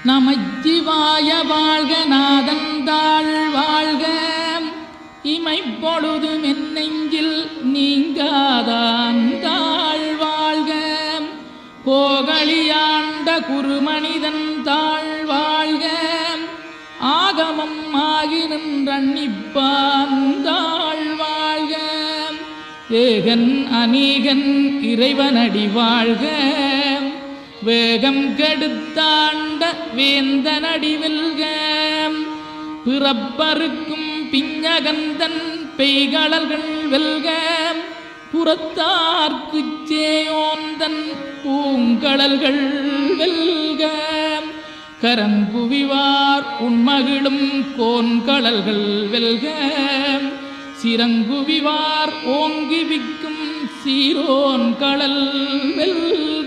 நமச்சிவாய வாழ்க நாதந்தாள் வாழ்க இமைப்பொழுது மென்னெஞ்சில் நீங்காதாந்தாள் வாழ்க கோகலியாண்ட குருமனிதன் தாழ் வாழ்க ஆகமம் ஆகி நின்றன்னிப்பாந்தாள் வாழ்க ஏகன் அநீகன் இறைவனடி வாழ்க வேகம் கெடுத்தாண்ட வேந்தனடி வெல்க பிறப்பருக்கும் பிஞகந்தன் பெய்களர்கள் வெல்க புறத்தார்க்குச் சேயோந்தன் பூங்கடல்கள் வெல்க கரங்குவிவார் உண்மகிழும் கோன்கடல்கள் வெல்க சிறங்குவிவார் ஓங்கி விக்கும் சீரோன் கடல் வெல்க.